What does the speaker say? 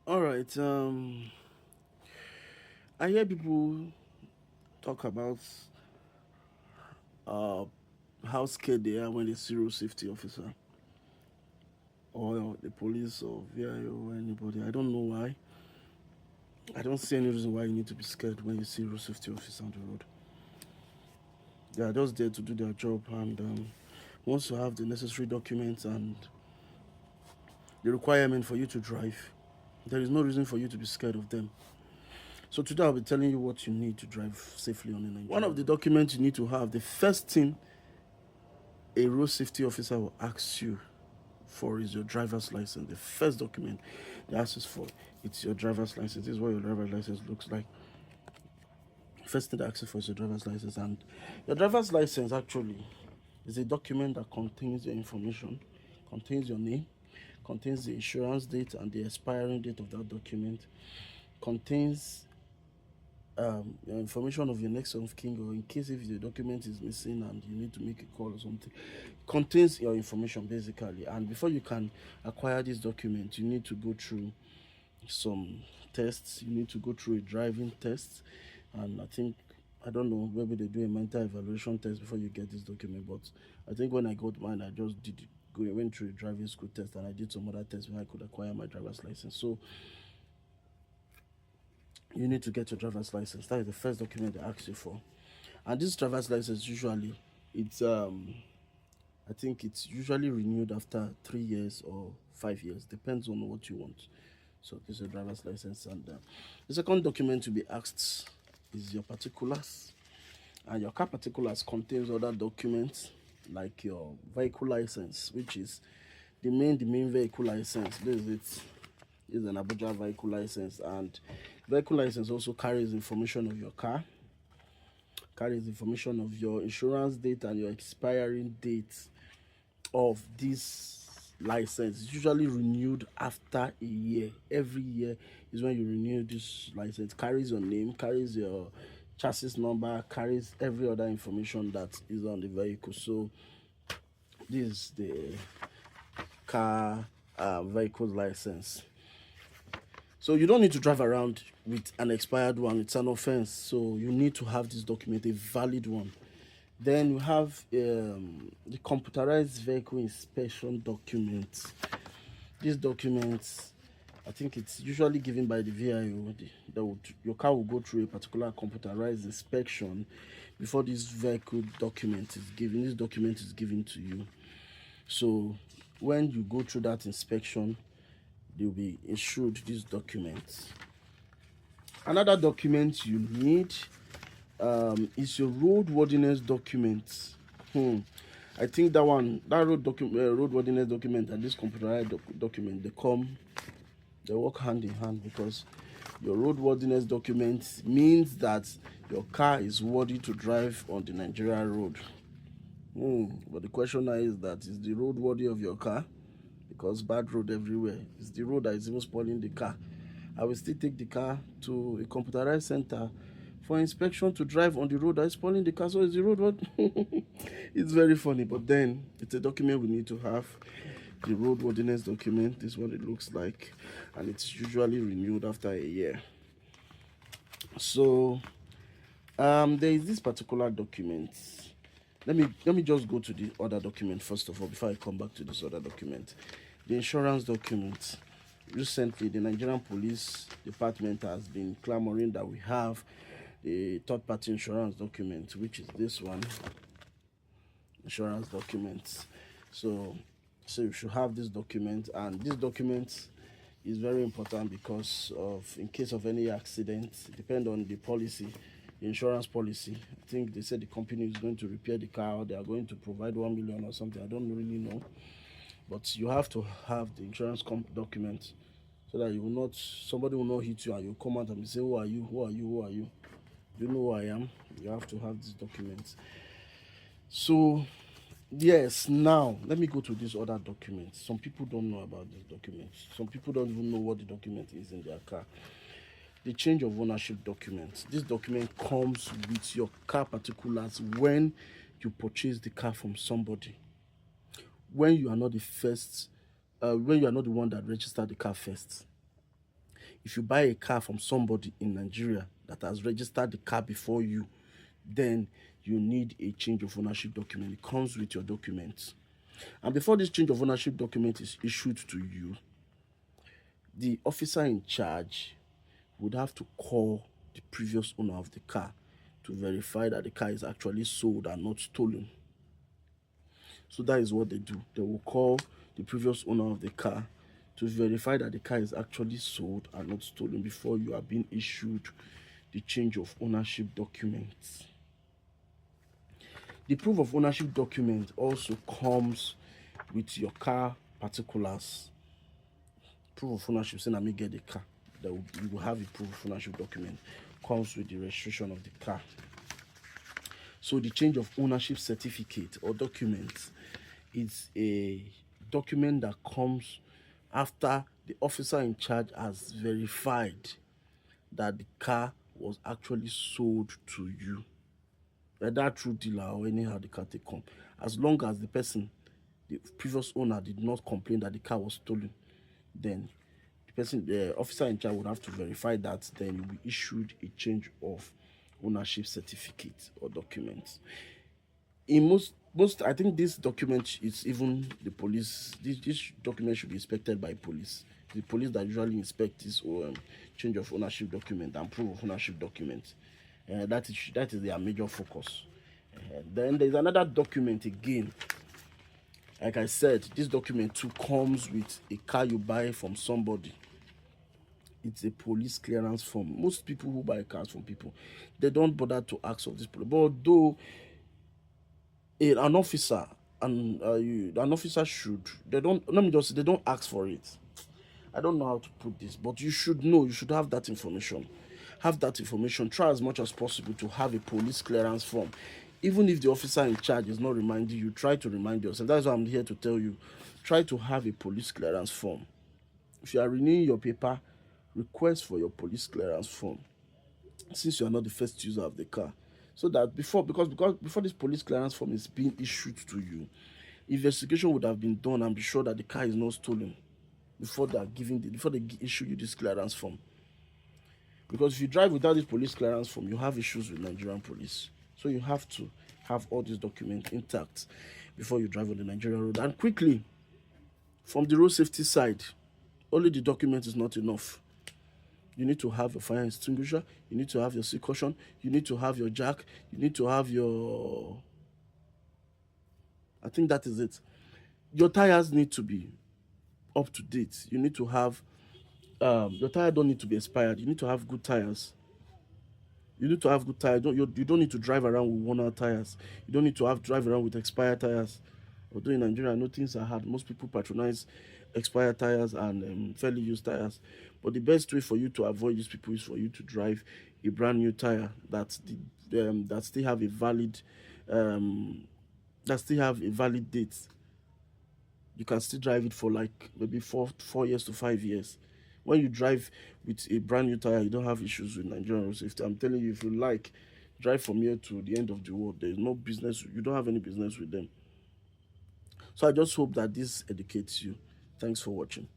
All right. I hear people talk about uh, how scared they are when they see road safety officer or the police or VIO or anybody. I don't know why. I don't see any reason why you need to be scared when you see road safety officer on the road. They are just there to do their job, and once you have the necessary documents and the requirement for you to drive, there is no reason for you to be scared of them. So today I'll be telling you what you need to drive safely on a Nigeria. One of the documents you need to have, the first thing a road safety officer will ask you for is your driver's license. The first document they ask us for, it's your driver's license. This is what your driver's license looks like. First thing they ask you for is your driver's license, and your driver's license actually is a document that contains your information, contains your name, contains the insurance date and the expiring date of that document, contains your information of your next of kin, or in case if the document is missing and you need to make a call or something, contains your information basically. And before you can acquire this document, you need to go through some tests. You need to go through a driving test, and I don't know, maybe they do a mental evaluation test before you get this document. But I think when I got mine, I just went through a driving school test, and I did some other tests where I could acquire my driver's license. So you need to get your driver's license. That is the first document they ask you for. And this driver's license usually, it's I think it's usually renewed after 3 years or 5 years, depends on what you want. So this is your driver's license, and the second document to be asked is your particulars, and your car particulars contains other documents like your vehicle license, which is the main vehicle license. This is it. This is an Abuja vehicle license, and vehicle license also carries information of your car, carries information of your insurance date and your expiring date of this license. It's usually renewed after a year. Every year is when you renew this license. It carries your name, carries your chassis number, carries every other information that is on the vehicle. So this is the car vehicle license. So you don't need to drive around with an expired one. It's an offense. So you need to have this document, a valid one. Then you have the computerized vehicle inspection documents. These documents, I think it's usually given by the VIO. Your car will go through a particular computerized inspection before this vehicle document is given. This document is given to you. So when you go through that inspection, you'll be issued these documents. Another document you need is your roadworthiness document. I think that roadworthiness document and this computerized document, they work hand in hand, because your roadworthiness document means that your car is worthy to drive on the Nigeria road. But the question now is the road worthy of your car? Because bad road everywhere. It's the road that is even spoiling the car. I will still take the car to a computerized center for inspection to drive on the road that is spoiling the car. So it's the road what? It's very funny, but then it's a document we need to have. The roadworthiness document is what it looks like, and it's usually renewed after a year. So there is this particular document. Let me just go to the other document first of all before I come back to this other document. The insurance document. Recently, the Nigerian Police Department has been clamoring that we have a third-party insurance document, which is this one, insurance document. So you should have this document, and this document is very important because of, in case of any accident, depend on the policy, the insurance policy. I think they said the company is going to repair the car, or they are going to provide 1 million or something. I don't really know, but you have to have the insurance document, so that somebody will not hit you and you come out and say, who are you, who are you, who are you? You know who I am. You have to have this document. So yes, now let me go to this other document. Some people don't know about this document. Some people don't even know what the document is in their car. The change of ownership document. This document comes with your car particulars when you purchase the car from somebody. When you are not the one that registered the car first. If you buy a car from somebody in Nigeria that has registered the car before you, then you need a change of ownership document. It comes with your documents. And before this change of ownership document is issued to you, the officer in charge would have to call the previous owner of the car to verify that the car is actually sold and not stolen. So that is what they do. They will call the previous owner of the car to verify that the car is actually sold and not stolen before you are being issued the change of ownership documents. The proof of ownership document also comes with your car particulars. Proof of ownership, saying I may get the car. You will have a proof of ownership document. Comes with the registration of the car. So the change of ownership certificate or document is a document that comes after the officer in charge has verified that the car was actually sold to you, whether through dealer or anyhow the car take come. As long as the previous owner, did not complain that the car was stolen, then the officer in charge would have to verify that. Then you'll be issued a change of ownership certificate or document. In most, I think this document is even the police. This document should be inspected by police. The police that usually inspect this change of ownership document and proof of ownership document. That is their major focus. Then there's another document again. Like I said, this document too comes with a car you buy from somebody. It's a police clearance form. Most people who buy cars from people, they don't bother to ask of this police. But though an officer should, they don't ask for it. I don't know how to put this, but you should know. You should have that information. Try as much as possible to have a police clearance form. Even if the officer in charge is not reminding you, try to remind yourself. That's why I'm here to tell you. Try to have a police clearance form. If you are renewing your paper, request for your police clearance form, since you are not the first user of the car. So that before this police clearance form is being issued to you, investigation would have been done and be sure that the car is not stolen before they issue you this clearance form. Because if you drive without this police clearance form, you have issues with Nigerian police. So you have to have all these documents intact before you drive on the Nigerian road. And quickly, from the road safety side, only the document is not enough. You need to have a fire extinguisher, you need to have your C caution, you need to have your jack, you need to have your... I think that is it. Your tires need to be up to date. You need to have... your tire don't need to be expired. You need to have good tires. You don't need to drive around with worn-out tires. You don't need to drive around with expired tires. Although in Nigeria, I know things are hard. Most people patronize expired tires and fairly used tires. But the best way for you to avoid these people is for you to drive a brand new tire that still have a valid date. You can still drive it for like maybe 4 years to 5 years. When you drive with a brand new tire, you don't have issues with Nigerian road safety. I'm telling you, if you like, drive from here to the end of the world. There's no business. You don't have any business with them. So I just hope that this educates you. Thanks for watching.